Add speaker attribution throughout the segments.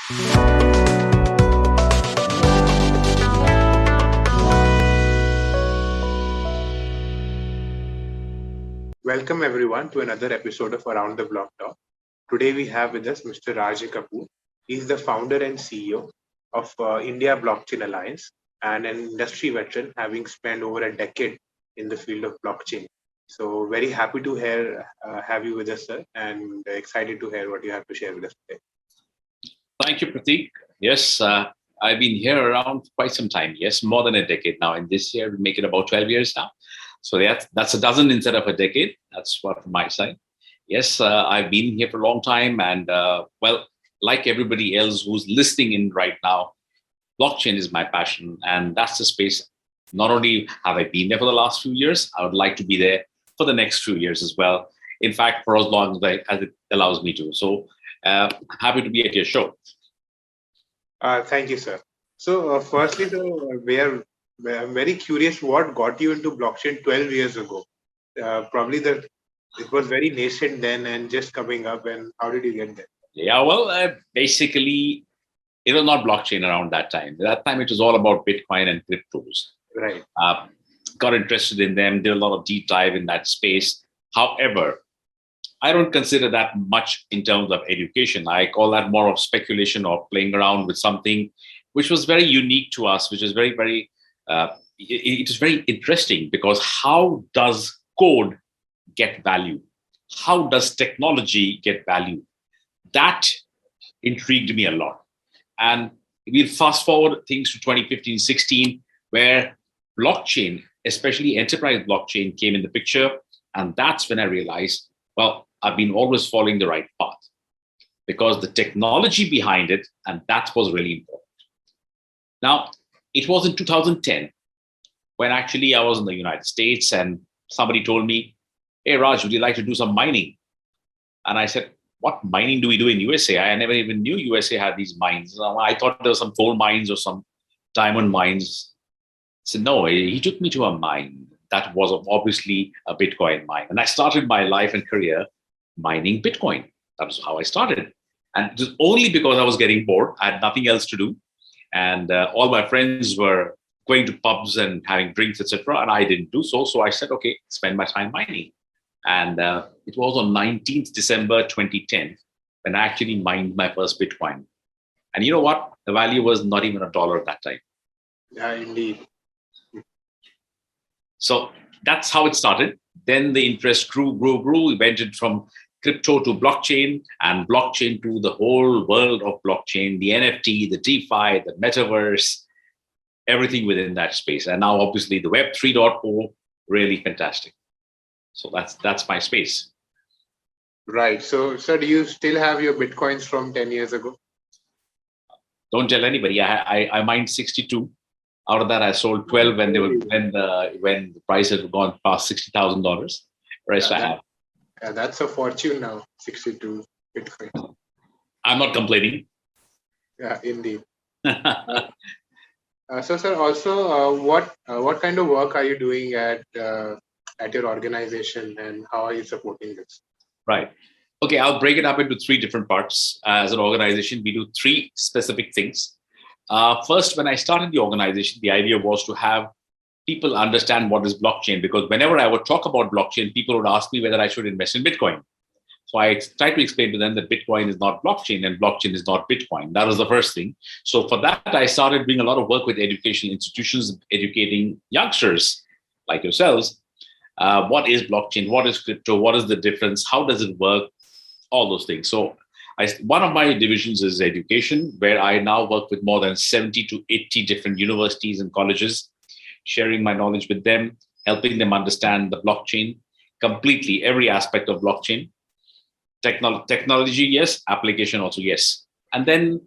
Speaker 1: Welcome everyone to another episode of Around the Block Talk. Today we have with us Mr. Raj A. Kapoor. He's the founder and CEO of India Blockchain Alliance and an industry veteran, having spent over a decade in the field of blockchain. So very happy to have you with us, sir, and excited to hear what you have to share with us today.
Speaker 2: Thank you, Prateek. Yes, I've been here around quite some time. Yes, more than a decade now. And this year we make it about 12 years now. So that's a dozen instead of a decade. That's what from my side. Yes, I've been here for a long time. And like everybody else who's listening in right now, blockchain is my passion. And that's the space. Not only have I been there for the last few years, I would like to be there for the next few years as well. In fact, for as long as it allows me to. So happy to be at your show.
Speaker 1: Thank you, sir. So firstly, sir, I'm very curious what got you into blockchain 12 years ago. Probably it was very nascent then and just coming up. And how did you get there?
Speaker 2: Yeah, well, basically, it was not blockchain around that time. At that time, it was all about Bitcoin and cryptos.
Speaker 1: Right.
Speaker 2: Got interested in them, did a lot of deep dive in that space. However, I don't consider that much in terms of education. I call that more of speculation or playing around with something which was very unique to us, which is very it is very interesting because how does code get value? How does technology get value? That intrigued me a lot. And we'll fast forward things to 2015-16, where blockchain, especially enterprise blockchain, came in the picture. And that's when I realized, well, I've been always following the right path because the technology behind it, and that was really important. Now, it was in 2010 when actually I was in the United States and somebody told me, hey, Raj, would you like to do some mining? And I said, what mining do we do in USA? I never even knew USA had these mines. I thought there were some coal mines or some diamond mines. I said, no, he took me to a mine. That was obviously a Bitcoin mine. And I started my life and career mining Bitcoin. That was how I started. And it was only because I was getting bored. I had nothing else to do. And all my friends were going to pubs and having drinks, etc. And I didn't do so. So I said, okay, spend my time mining. And it was on 19th December 2010 when I actually mined my first Bitcoin. And you know what? The value was not even $1 at that time.
Speaker 1: Yeah, indeed.
Speaker 2: So that's how it started. Then the interest grew. We went from crypto to blockchain and blockchain to the whole world of blockchain, the NFT, the DeFi, the metaverse, everything within that space. And now obviously the Web 3.0, really fantastic. So that's my space.
Speaker 1: Right. So, sir, do you still have your Bitcoins from 10 years ago?
Speaker 2: Don't tell anybody. I mined 62. Out of that, I sold 12 when the price had gone past $60,000. Rest I have.
Speaker 1: Yeah, that's a fortune now. 62 Bitcoin.
Speaker 2: I'm not complaining.
Speaker 1: Yeah, indeed. So, sir, also, what kind of work are you doing at your organization, and how are you supporting this?
Speaker 2: Right. Okay, I'll break it up into three different parts. As an organization, we do three specific things. First, when I started the organization, the idea was to have people understand what is blockchain, because whenever I would talk about blockchain, people would ask me whether I should invest in Bitcoin. So I tried to explain to them that Bitcoin is not blockchain and blockchain is not Bitcoin. That was the first thing. So for that, I started doing a lot of work with educational institutions, educating youngsters like yourselves. What is blockchain? What is crypto? What is the difference? How does it work? All those things. So one of my divisions is education, where I now work with more than 70 to 80 different universities and colleges, sharing my knowledge with them, helping them understand the blockchain completely, every aspect of blockchain. Technology, yes. Application also, yes. And then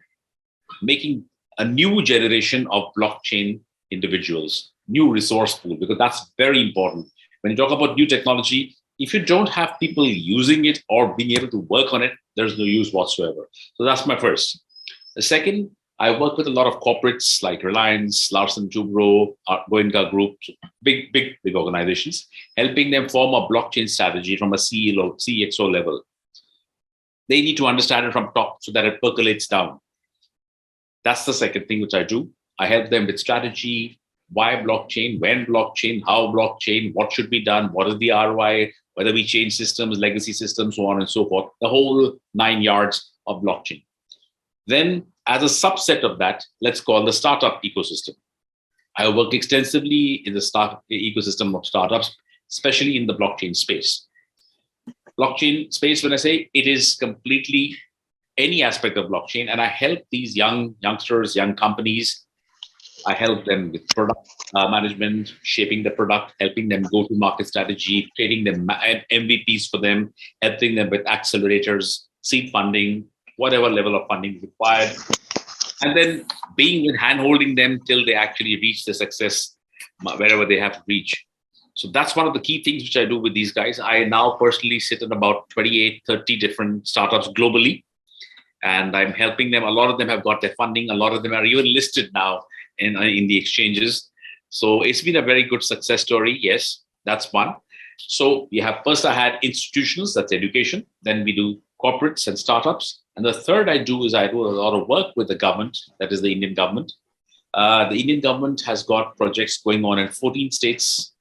Speaker 2: making a new generation of blockchain individuals, new resource pool, because that's very important. When you talk about new technology, if you don't have people using it or being able to work on it, there's no use whatsoever. So that's my first. The second, I work with a lot of corporates like Reliance, Larsen Toubro, Goenka Group, big organizations, helping them form a blockchain strategy from a CXO level. They need to understand it from top so that it percolates down. That's the second thing which I do. I help them with strategy, why blockchain, when blockchain, how blockchain, what should be done, what is the ROI, whether we change systems, legacy systems, so on and so forth, the whole 9 yards of blockchain. Then, as a subset of that, let's call the startup ecosystem. I work extensively in the ecosystem of startups, especially in the blockchain space. Blockchain space, when I say it is completely any aspect of blockchain, and I help these youngsters, young companies. I help them with product management, shaping the product, helping them go to market strategy, creating them MVPs for them, helping them with accelerators, seed funding, whatever level of funding is required, and then being with hand-holding them till they actually reach the success wherever they have to reach. So that's one of the key things which I do with these guys. I now personally sit in about 28, 30 different startups globally, and I'm helping them. A lot of them have got their funding. A lot of them are even listed now in the exchanges. So it's been a very good success story. Yes, that's one. So you have, first I had institutions, that's education. Then we do corporates and startups. And the third I do is I do a lot of work with the government, that is the Indian government. The Indian government has got projects going on in 14 states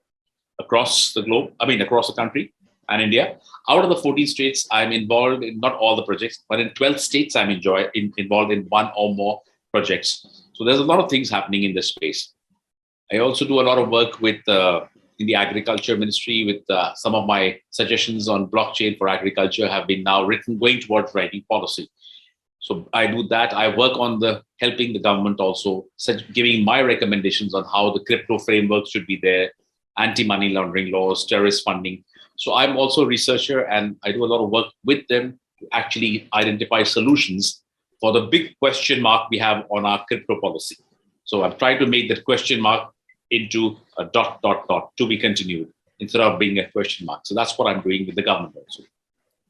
Speaker 2: across the globe, across the country and India. Out of the 14 states, I'm involved in not all the projects, but in 12 states, I'm involved in one or more projects. So there's a lot of things happening in this space. I also do a lot of work with in the agriculture ministry with some of my suggestions on blockchain for agriculture have been now written, going towards writing policy. So I do that. I work on helping the government also, giving my recommendations on how the crypto framework should be there, anti-money laundering laws, terrorist funding. So I'm also a researcher, and I do a lot of work with them to actually identify solutions for the big question mark we have on our crypto policy. So I'm trying to make that question mark into a ... to be continued instead of being a question mark. So that's what I'm doing with the government also.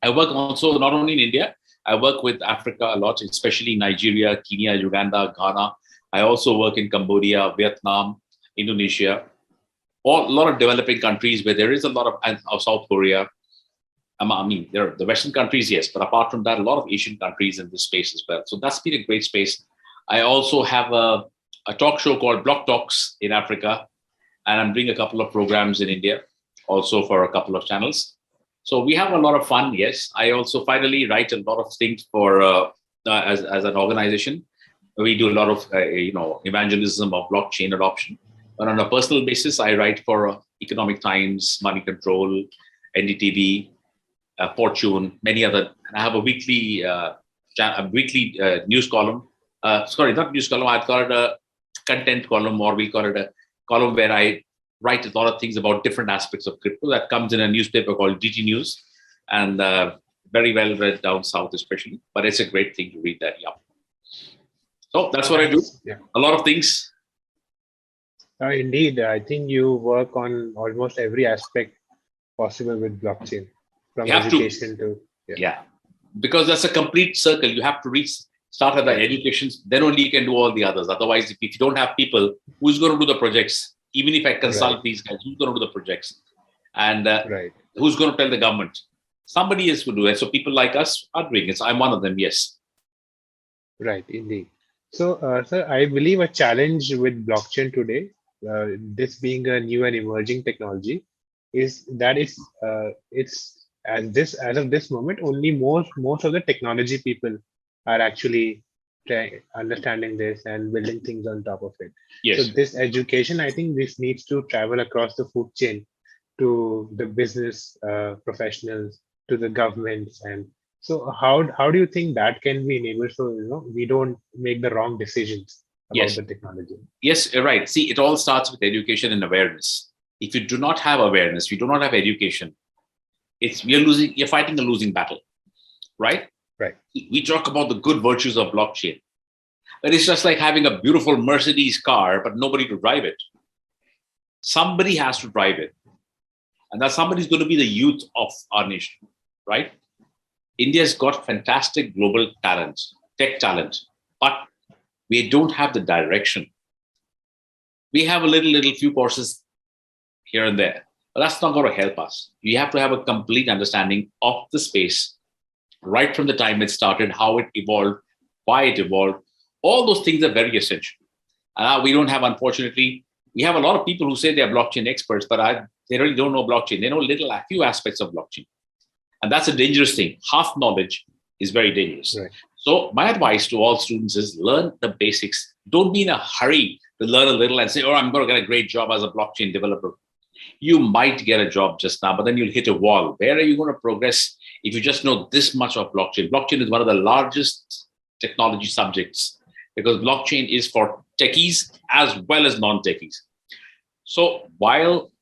Speaker 2: I work also not only in India, I work with Africa a lot, especially Nigeria, Kenya, Uganda, Ghana. I also work in Cambodia, Vietnam, Indonesia, a lot of developing countries where there is a lot of South Korea. There are the Western countries, yes, but apart from that, a lot of Asian countries in this space as well. So that's been a great space. I also have a talk show called Block Talks in Africa, and I'm doing a couple of programs in India, also for a couple of channels. So we have a lot of fun, yes. I also finally write a lot of things for as an organization. We do a lot of evangelism of blockchain adoption. But on a personal basis, I write for Economic Times, Money Control, NDTV, Fortune, many other. And I have a weekly news column. Sorry, not news column. I call it a content column, or we call it a column where I write a lot of things about different aspects of crypto. That comes in a newspaper called DT News, and very well read down south, especially. But it's a great thing to read that. Yeah. So that's what I do. Yeah. A lot of things.
Speaker 1: Indeed, I think you work on almost every aspect possible with blockchain, from education to
Speaker 2: because that's a complete circle. You have to start at the education, then only you can do all the others. Otherwise, if you don't have people, who's going to do the projects? Even if I consult these guys, who's going to do the projects? And who's going to tell the government? Somebody else will do it. So people like us are doing it. So I'm one of them, yes.
Speaker 1: Right, indeed. So, sir, I believe a challenge with blockchain today, this being a new and emerging technology, is that it's as of this moment, only most of the technology people are actually understanding this and building things on top of it.
Speaker 2: Yes.
Speaker 1: So this education, I think this needs to travel across the food chain to the business professionals, to the governments. And so how do you think that can be enabled so we don't make the wrong decisions about the technology?
Speaker 2: Yes, you're right. See, it all starts with education and awareness. If you do not have awareness, you do not have education, you're fighting a losing battle, right?
Speaker 1: Right.
Speaker 2: We talk about the good virtues of blockchain, but it's just like having a beautiful Mercedes car, but nobody to drive it. Somebody has to drive it. And that somebody is going to be the youth of our nation, right? India's got fantastic global talent, tech talent, but we don't have the direction. We have a little few courses here and there, but that's not going to help us. You have to have a complete understanding of the space right from the time it started, how it evolved, why it evolved, All those things are very essential. We don't have, unfortunately, we have a lot of people who say they're blockchain experts, but they really don't know blockchain. They know a few aspects of blockchain. And that's a dangerous thing. Half knowledge is very dangerous.
Speaker 1: Right.
Speaker 2: So my advice to all students is learn the basics. Don't be in a hurry to learn a little and say, oh, I'm going to get a great job as a blockchain developer. You might get a job just now, but then you'll hit a wall. Where are you going to progress if you just know this much of blockchain? Blockchain is one of the largest technology subjects because blockchain is for techies as well as non-techies. So while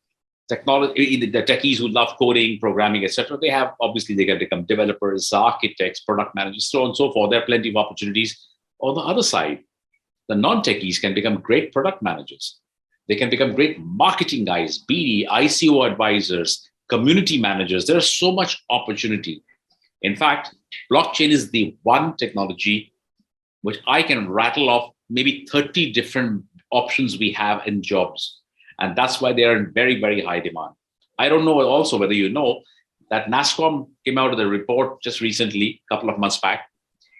Speaker 2: technology, the techies who love coding, programming, etc., they can become developers, architects, product managers, so on and so forth. There are plenty of opportunities. On the other side, the non-techies can become great product managers. They can become great marketing guys, BD, ICO advisors, community managers. There's so much opportunity. In fact, blockchain is the one technology which I can rattle off maybe 30 different options we have in jobs. And that's why they are in very, very high demand. I don't know also whether you know that NASSCOM came out with a report just recently, a couple of months back,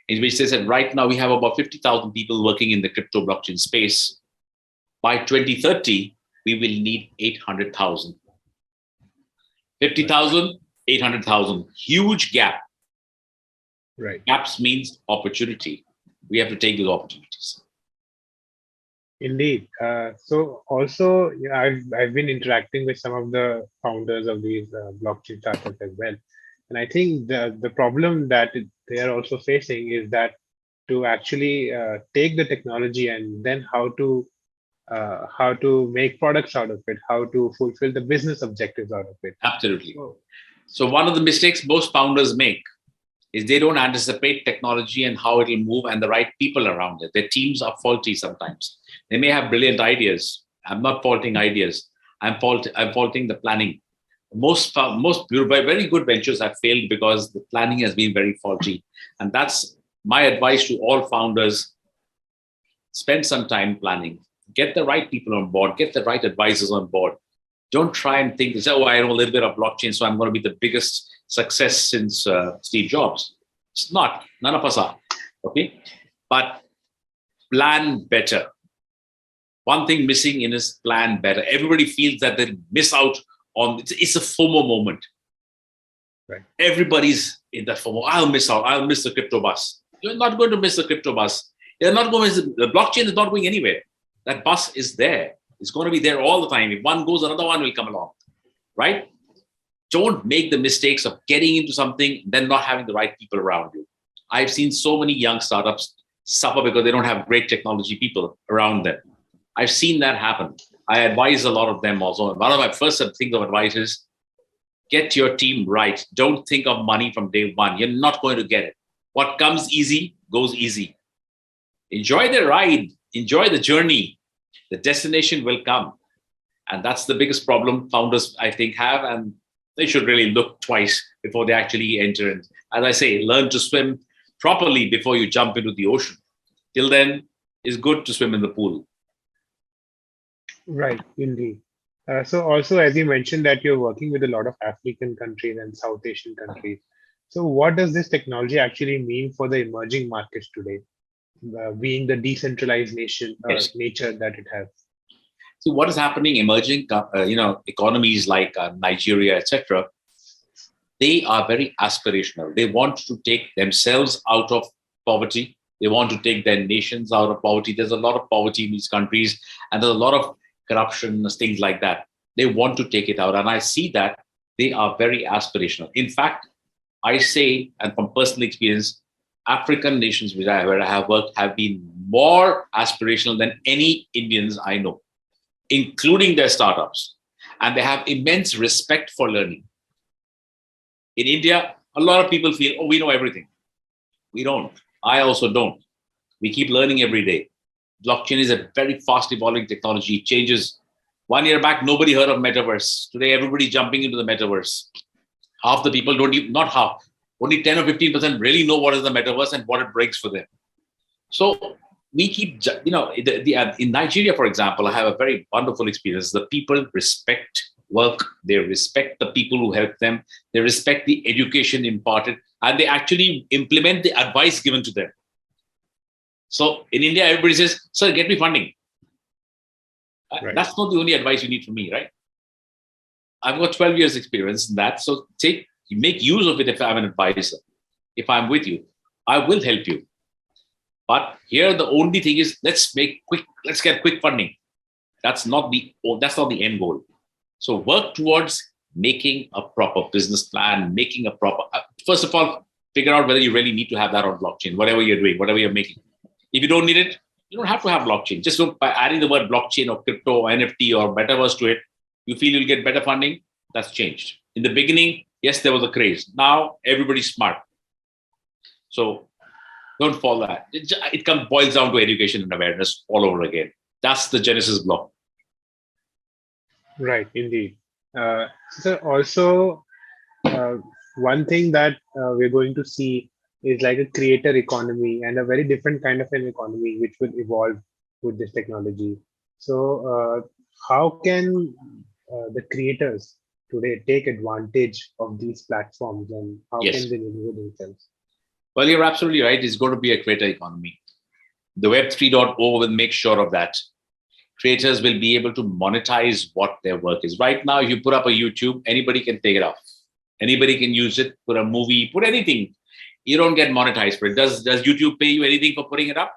Speaker 2: in which they said right now we have about 50,000 people working in the crypto blockchain space. By 2030, we will need 800,000. 50,000, 800,000. Huge gap.
Speaker 1: Right.
Speaker 2: Gaps means opportunity. We have to take those opportunities.
Speaker 1: Indeed. So also, I've been interacting with some of the founders of these blockchain startups as well, and I think the problem that they are also facing is that to actually take the technology and then how to make products out of it, how to fulfill the business objectives out of it.
Speaker 2: Absolutely. So one of the mistakes most founders make is they don't anticipate technology and how it'll move and the right people around it. Their teams are faulty sometimes. They may have brilliant ideas. I'm not faulting ideas. I'm faulting the planning. Most very good ventures have failed because the planning has been very faulty. And that's my advice to all founders. Spend some time planning. Get the right people on board. Get the right advisors on board. Don't try and think, oh, I know a little bit of blockchain, so I'm going to be the biggest success since Steve Jobs. It's not. None of us are. Okay? But plan better. One thing missing in is plan better. Everybody feels that they miss out on, it's a FOMO moment.
Speaker 1: Right.
Speaker 2: Everybody's in that FOMO. I'll miss out. I'll miss the crypto bus. You're not going to miss the crypto bus. You're not going to miss the blockchain is not going anywhere. That bus is there. It's going to be there all the time. If one goes, another one will come along. Right? Don't make the mistakes of getting into something, then not having the right people around you. I've seen so many young startups suffer because they don't have great technology people around them. I've seen that happen. I advise a lot of them also. One of my first things of advice is get your team right. Don't think of money from day one. You're not going to get it. What comes easy goes easy. Enjoy the ride. Enjoy the journey. The destination will come. And that's the biggest problem founders, I think, have. And they should really look twice before they actually enter. And as I say, learn to swim properly before you jump into the ocean. Till then, it's good to swim in the pool.
Speaker 1: Right, indeed. So also, as you mentioned that you're working with a lot of African countries and South Asian countries. So what does this technology actually mean for the emerging markets today, being the decentralized nature that it has?
Speaker 2: So what is happening, emerging economies like Nigeria, etc., they are very aspirational. They want to take themselves out of poverty. They want to take their nations out of poverty. There's a lot of poverty in these countries, and there's a lot of corruption, things like that. They want to take it out. And I see that they are very aspirational. In fact, I say, and from personal experience, African nations where I have worked have been more aspirational than any Indians I know, including their startups. And they have immense respect for learning. In India, a lot of people feel, oh, we know everything. We don't. I also don't. We keep learning every day. Blockchain is a very fast evolving technology. It changes. 1 year back, nobody heard of metaverse. Today, everybody jumping into the metaverse. Half the people don't even, not half, only 10 or 15% really know what is the metaverse and what it brings for them. So we keep, in Nigeria, for example, I have a very wonderful experience. The people respect work. They respect the people who help them. They respect the education imparted, and they actually implement the advice given to them. So in India, everybody says, sir, get me funding.
Speaker 1: Right.
Speaker 2: That's not the only advice you need from me, right? I've got 12 years experience in that. So make use of it if I'm an advisor. If I'm with you, I will help you. But here, the only thing is, let's get quick funding. That's not the end goal. So work towards making a proper business plan, first of all, figure out whether you really need to have that on blockchain, whatever you're doing, whatever you're making. If you don't need it, you don't have to have blockchain. Just by adding the word blockchain or crypto or NFT or metaverse to it, you feel you'll get better funding. That's changed. In the beginning, yes, there was a craze. Now everybody's smart. So don't follow that. It boils down to education and awareness all over again. That's the genesis block.
Speaker 1: Right, indeed. So also, one thing that we're going to see is like a creator economy and a very different kind of an economy which will evolve with this technology. So how can the creators today take advantage of these platforms, and how
Speaker 2: Yes.
Speaker 1: can they deliver themselves?
Speaker 2: Well, you're absolutely right. It's going to be a creator economy. The Web 3.0 will make sure of that. Creators will be able to monetize what their work is. Right now, if you put up a YouTube, anybody can take it off. Anybody can use it, put a movie, put anything. You don't get monetized for it. Does YouTube pay you anything for putting it up?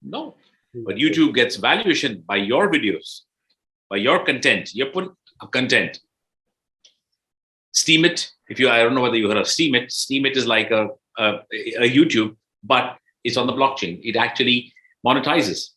Speaker 2: No. But YouTube gets valuation by your videos, by your content. You put content. Steam it. I don't know whether you heard of Steam it. Steam it is like a YouTube, but it's on the blockchain. It actually monetizes.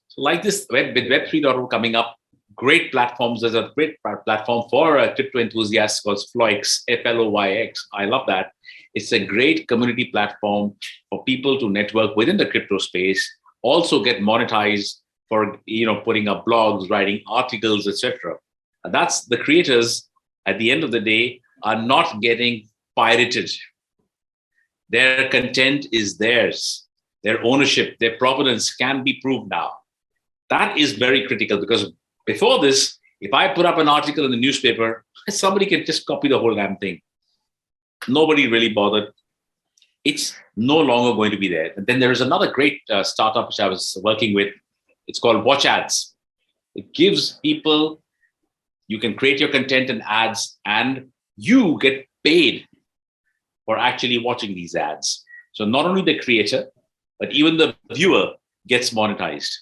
Speaker 2: So like this, with Web 3.0 coming up, great platforms. There's a great platform for crypto enthusiasts called Floyx, Floyx. I love that. It's a great community platform for people to network within the crypto space, also get monetized for putting up blogs, writing articles, etc. That's the creators at the end of the day are not getting pirated. Their content is theirs. Their ownership, their provenance can be proved now. That is very critical, because before this, if I put up an article in the newspaper, somebody can just copy the whole damn thing. Nobody really bothered. It's no longer going to be there. And then there is another great startup which I was working with. It's called Watch Ads. It gives people, you can create your content and ads, and you get paid for actually watching these ads. So not only the creator, but even the viewer gets monetized.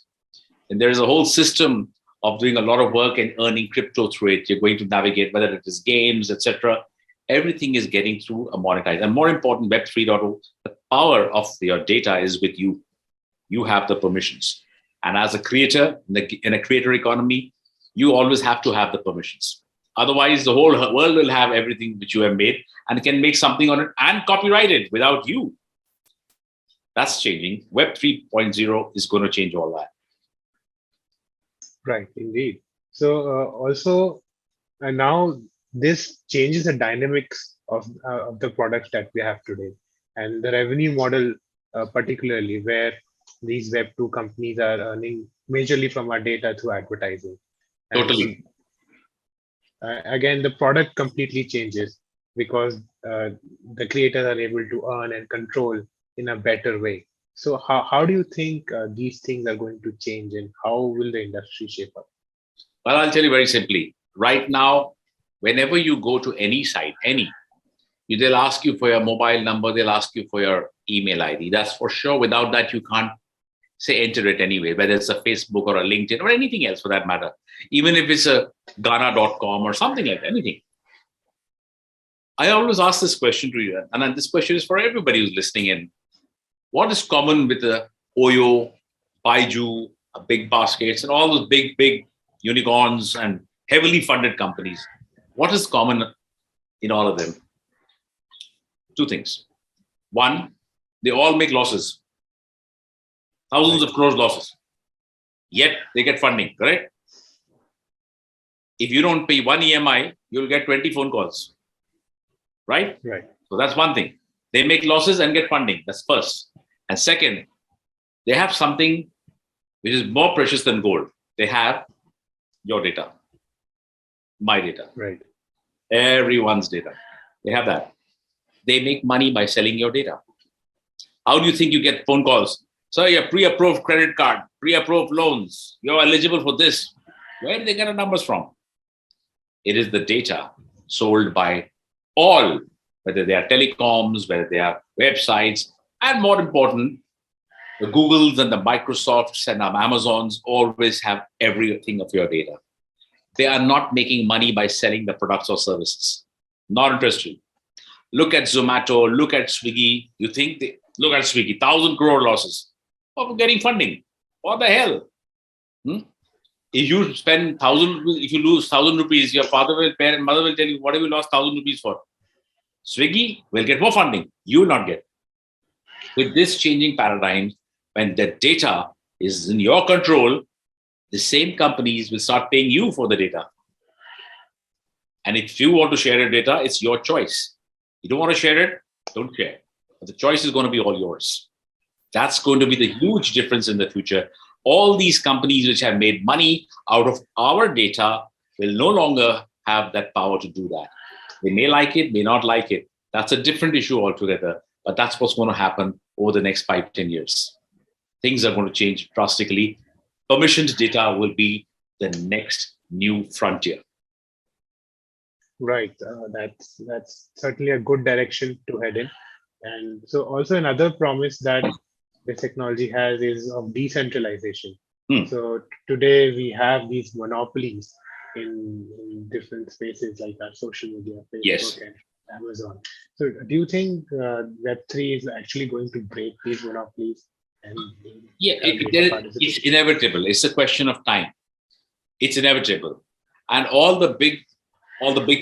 Speaker 2: And there is a whole system of doing a lot of work and earning crypto through it. You're going to navigate, whether it is games, etc. Everything is getting through a monetized. And more important, Web 3.0, the power of your data is with you. You have the permissions. And as a creator in a creator economy, you always have to have the permissions. Otherwise, the whole world will have everything which you have made and can make something on it and copyright it without you. That's changing. Web 3.0 is going to change all that.
Speaker 1: Right, indeed. So also, now this changes the dynamics of the products that we have today, and the revenue model, particularly where these Web 2 companies are earning majorly from our data through advertising.
Speaker 2: Totally.
Speaker 1: Again, the product completely changes because the creators are able to earn and control in a better way. So how do you think these things are going to change, and how will the industry shape up?
Speaker 2: Well, I'll tell you very simply. Right now, whenever you go to any site, they'll ask you for your mobile number, they'll ask you for your email ID. That's for sure. Without that, you can't enter it anyway, whether it's a Facebook or a LinkedIn or anything else for that matter. Even if it's a Ghana.com or something like that, anything. I always ask this question to you, and this question is for everybody who's listening in. What is common with the Oyo, Baiju, Big Baskets, and all those big unicorns and heavily funded companies? What is common in all of them? Two things. One, they all make losses. Thousands of crores losses. Yet they get funding, correct? If you don't pay one EMI, you'll get 20 phone calls. Right?
Speaker 1: Right.
Speaker 2: So that's one thing. They make losses and get funding. That's first. And second, they have something which is more precious than gold. They have your data, my data,
Speaker 1: right,
Speaker 2: everyone's data. They have that. They make money by selling your data. How do you think you get phone calls? So your pre-approved credit card, pre-approved loans, you're eligible for this. Where do they get the numbers from? It is the data sold by all, whether they are telecoms, whether they are websites, and more important, the Googles and the Microsofts and the Amazons always have everything of your data. They are not making money by selling the products or services. Not interested. Look at Zomato, look at Swiggy. Look at Swiggy, 1,000 crore losses of getting funding. What the hell? If you spend 1,000, if you lose 1,000 rupees, your father will, parent, mother will tell you, what have you lost 1,000 rupees for? Swiggy will get more funding. You will not get. With this changing paradigm, when the data is in your control, the same companies will start paying you for the data. And if you want to share your data, it's your choice. You don't want to share it, don't share. But the choice is going to be all yours. That's going to be the huge difference in the future. All these companies which have made money out of our data will no longer have that power to do that. They may like it, may not like it. That's a different issue altogether. But that's what's going to happen over the next 5-10 years. Things are going to change drastically. Permissioned data will be the next new frontier.
Speaker 1: Right. That's certainly a good direction to head in. And so also another promise that this technology has is of decentralization. So today we have these monopolies in different spaces like our social media, Facebook and Amazon. So do you think Web3 is actually going to break these monopolies?
Speaker 2: It's inevitable. It's a question of time. It's inevitable. And all the big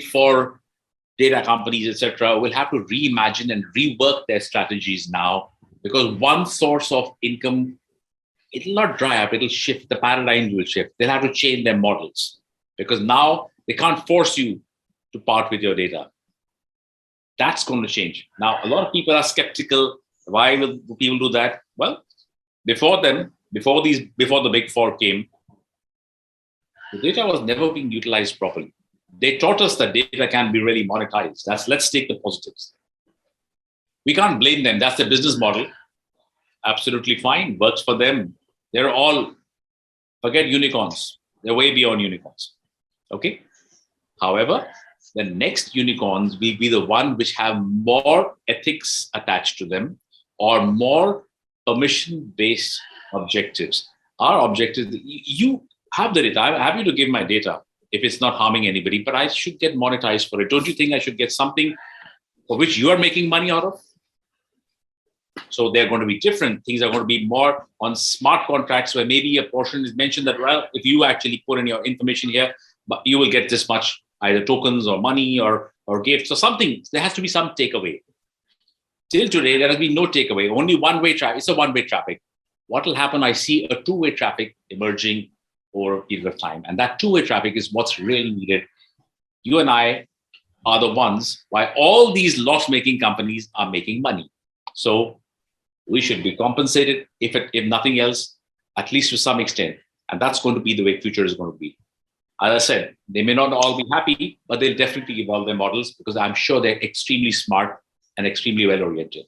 Speaker 2: four data companies, etc., will have to reimagine and rework their strategies now, because one source of income, it'll not dry up, it'll shift, the paradigms will shift. They'll have to change their models because now they can't force you to part with your data. That's going to change. Now, a lot of people are skeptical. Why will people do that? Well, before the big four came, the data was never being utilized properly. They taught us that data can be really monetized. Let's take the positives. We can't blame them. That's their business model. Absolutely fine. Works for them. They're all, forget unicorns. They're way beyond unicorns. Okay. However, the next unicorns will be the one which have more ethics attached to them or more permission-based objectives. Our objective, you have the data. I'm happy to give my data if it's not harming anybody, but I should get monetized for it. Don't you think I should get something for which you are making money out of? So they're going to be different. Things are going to be more on smart contracts where maybe a portion is mentioned that, well, if you actually put in your information here, but you will get this much, either tokens or money or gifts or something. There has to be some takeaway. Till today, there has been no takeaway, only one-way traffic. It's a one-way traffic. What will happen? I see a two-way traffic emerging over a period of time. And that two-way traffic is what's really needed. You and I are the ones why all these loss-making companies are making money. So we should be compensated, if nothing else, at least to some extent. And that's going to be the way future is going to be. As I said, they may not all be happy, but they'll definitely evolve their models because I'm sure they're extremely smart and extremely well-oriented.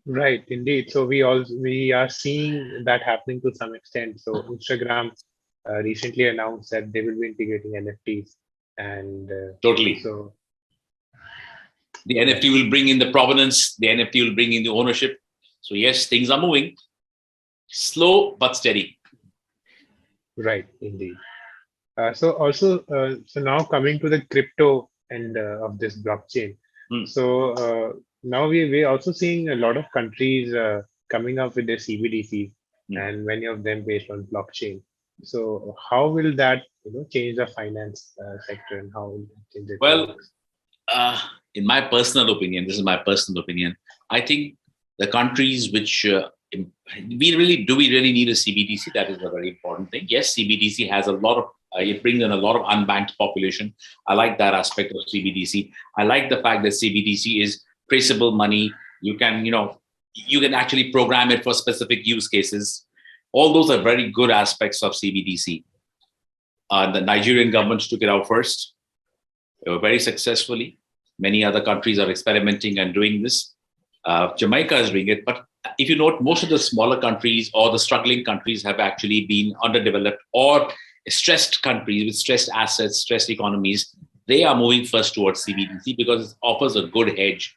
Speaker 1: Right, indeed. So we are seeing that happening to some extent. So Instagram recently announced that they will be integrating NFTs, and
Speaker 2: totally.
Speaker 1: So
Speaker 2: the NFT will bring in the provenance. The NFT will bring in the ownership. So yes, things are moving, slow but steady.
Speaker 1: Right, indeed. So now coming to the crypto end of this blockchain. So now we're also seeing a lot of countries coming up with their CBDCs, and many of them based on blockchain. So how will that change the finance sector, and how will it change it?
Speaker 2: Well, in my personal opinion, this is my personal opinion, I think the countries which we really need a CBDC? That is a very important thing. Yes, CBDC has a lot of it brings in a lot of unbanked population. I like that aspect of CBDC. I like the fact that CBDC is traceable money. You can actually program it for specific use cases. All those are very good aspects of CBDC. The Nigerian government took it out first, very successfully. Many other countries are experimenting and doing this. Jamaica is doing it, but if you note, most of the smaller countries or the struggling countries have actually been underdeveloped or stressed countries with stressed assets, stressed economies. They are moving first towards CBDC because it offers a good hedge.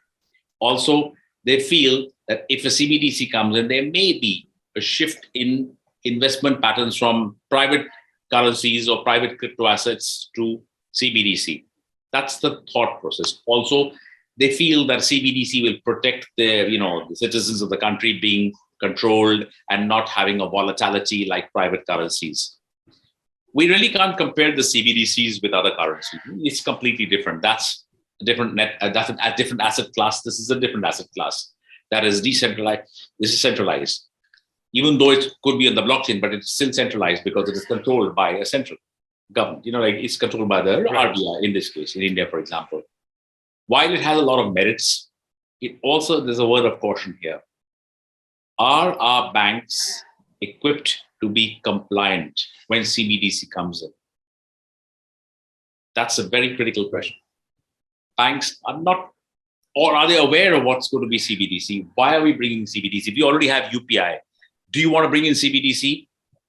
Speaker 2: Also, they feel that if a CBDC comes in, there may be a shift in investment patterns from private currencies or private crypto assets to CBDC. That's the thought process. Also, they feel that CBDC will protect the citizens of the country being controlled and not having a volatility like private currencies. We really can't compare the CBDCs with other currencies. It's completely different. That's a different that's a different asset class. This is a different asset class that is decentralized. This is centralized. Even though it could be on the blockchain, but it's still centralized because it is controlled by a central government. Like it's controlled by the RBI in this case, in India, for example. While it has a lot of merits, there's a word of caution here. Are our banks equipped to be compliant when CBDC comes in? That's a very critical question. Banks are not, or are they aware of what's going to be CBDC? Why are we bringing CBDC? We already have UPI. Do you want to bring in CBDC?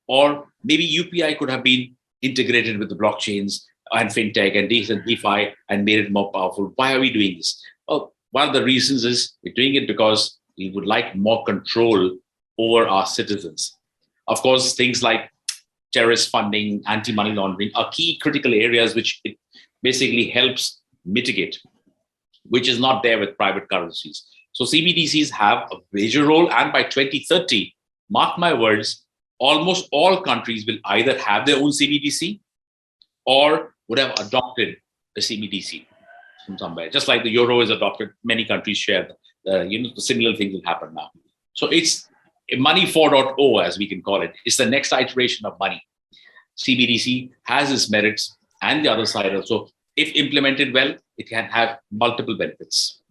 Speaker 2: Or maybe UPI could have been integrated with the blockchains and fintech and DeFi and made it more powerful. Why are we doing this? Well, one of the reasons is we're doing it because we would like more control over our citizens. Of course, things like terrorist funding, anti-money laundering are key critical areas which it basically helps mitigate, which is not there with private currencies. So CBDCs have a major role, and by 2030, mark my words, almost all countries will either have their own CBDC or would have adopted a CBDC from somewhere. Just like the euro is adopted, many countries share the similar things will happen now. So it's money 4.0, as we can call it. It's the next iteration of money. CBDC has its merits and the other side also. If implemented well, it can have multiple benefits.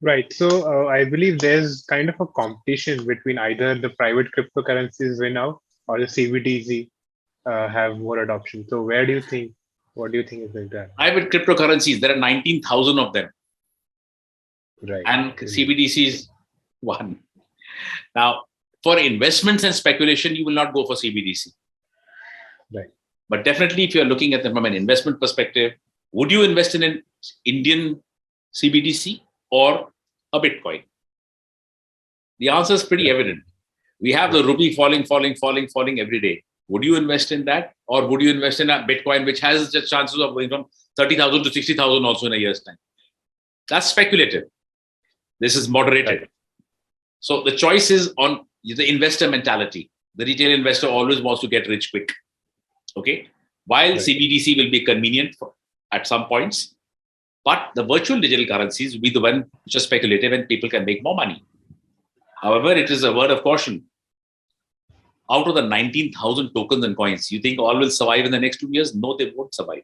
Speaker 1: Right. So I believe there's kind of a competition between either the private cryptocurrencies win out or the CBDC have more adoption. So what do you think is going to happen?
Speaker 2: Private cryptocurrencies, there are 19,000 of them.
Speaker 1: Right.
Speaker 2: And CBDC is one. Now, for investments and speculation, you will not go for CBDC.
Speaker 1: Right.
Speaker 2: But definitely, if you're looking at them from an investment perspective, would you invest in an Indian CBDC or a Bitcoin? The answer is pretty evident. We have the rupee falling every day. Would you invest in that? Or would you invest in a Bitcoin, which has the chances of going from 30,000 to 60,000 also in a year's time? That's speculative. This is moderated. Right. So the choice is on the investor mentality. The retail investor always wants to get rich quick. Okay. While CBDC will be convenient at some points, but the virtual digital currencies will be the one which are speculative and people can make more money. However, it is a word of caution. Out of the 19,000 tokens and coins, you think all will survive in the next 2 years? No, they won't survive.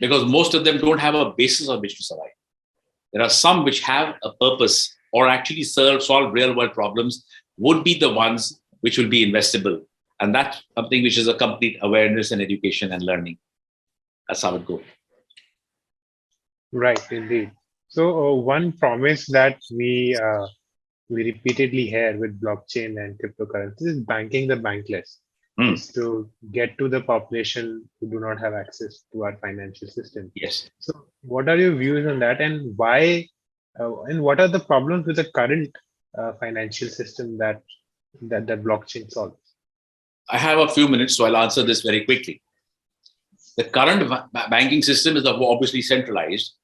Speaker 2: Because most of them don't have a basis on which to survive. There are some which have a purpose or actually solve real world problems, would be the ones which will be investable. And that's something which is a complete awareness and education and learning. That's how it goes.
Speaker 1: Right, indeed. So one promise that we repeatedly hear with blockchain and cryptocurrencies is banking the bankless. Is to get to the population who do not have access to our financial system.
Speaker 2: Yes.
Speaker 1: So what are your views on that, and why, and what are the problems with the current financial system that blockchain solves?
Speaker 2: I have a few minutes, so I'll answer this very quickly. The current banking system is obviously centralized.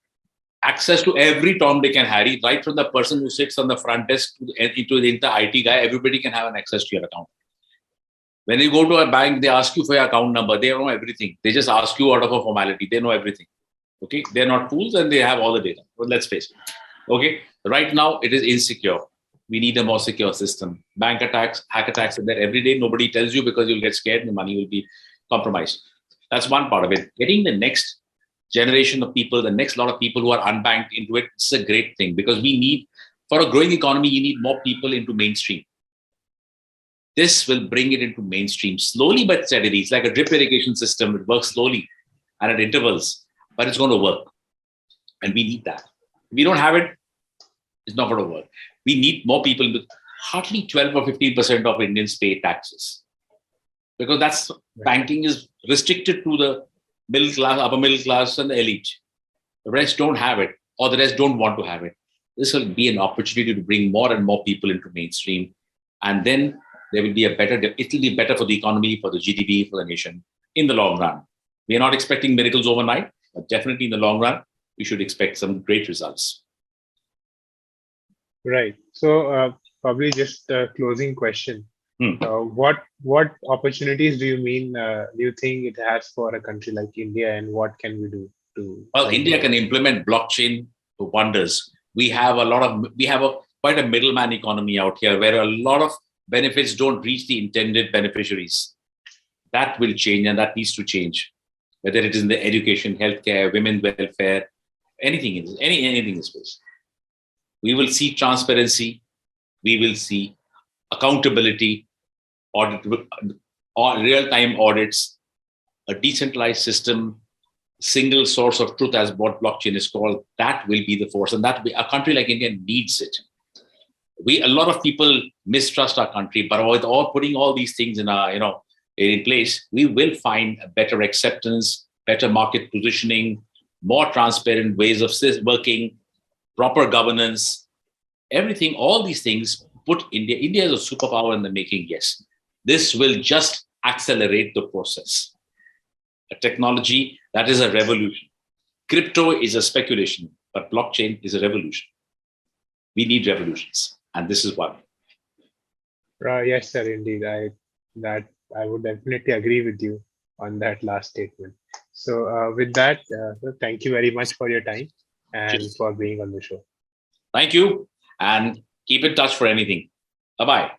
Speaker 2: Access to every Tom, Dick, and Harry, right from the person who sits on the front desk to the IT guy, everybody can have an access to your account. When you go to a bank, they ask you for your account number. They know everything. They just ask you out of a formality. They know everything. Okay, they're not fools and they have all the data. But let's face it. Okay, right now it is insecure. We need a more secure system. Bank attacks, hack attacks are there every day. Nobody tells you because you'll get scared and the money will be compromised. That's one part of it. Getting the next generation of people, the next lot of people who are unbanked into it, it's a great thing because we need, for a growing economy, you need more people into mainstream. This will bring it into mainstream slowly but steadily. It's like a drip irrigation system. It works slowly and at intervals, but it's going to work. And we need that. If we don't have it, it's not going to work. We need more people. Hardly 12 or 15% of Indians pay taxes, because that's banking is restricted to the middle class, upper middle class, and the elite. The rest don't have it, or the rest don't want to have it. This will be an opportunity to bring more and more people into mainstream, and then there will be it will be better for the economy, for the GDP, for the nation in the long run. We are not expecting miracles overnight, but definitely in the long run, we should expect some great results.
Speaker 1: Right. So probably just a closing question. What opportunities do you think it has for a country like India, and what can we do to?
Speaker 2: Well, India can implement blockchain wonders. We have quite a middleman economy out here, where a lot of benefits don't reach the intended beneficiaries. That will change, and that needs to change. Whether it is in the education, healthcare, women's welfare, anything in this space. We will see transparency. We will see accountability, real-time audits, a decentralized system, single source of truth, as what blockchain is called. That will be the force, and that a country like India needs it. A lot of people mistrust our country, but with putting all these things in place, we will find a better acceptance, better market positioning, more transparent ways of working, proper governance, everything. All these things put India is a superpower in the making. Yes, this will just accelerate the process. A technology that is a revolution. Crypto is a speculation, but blockchain is a revolution. We need revolutions, and this is one.
Speaker 1: Yes, sir. Indeed, I would definitely agree with you on that last statement. So with that, thank you very much for your time and for being on the show.
Speaker 2: Thank you, and keep in touch for anything. Bye-bye.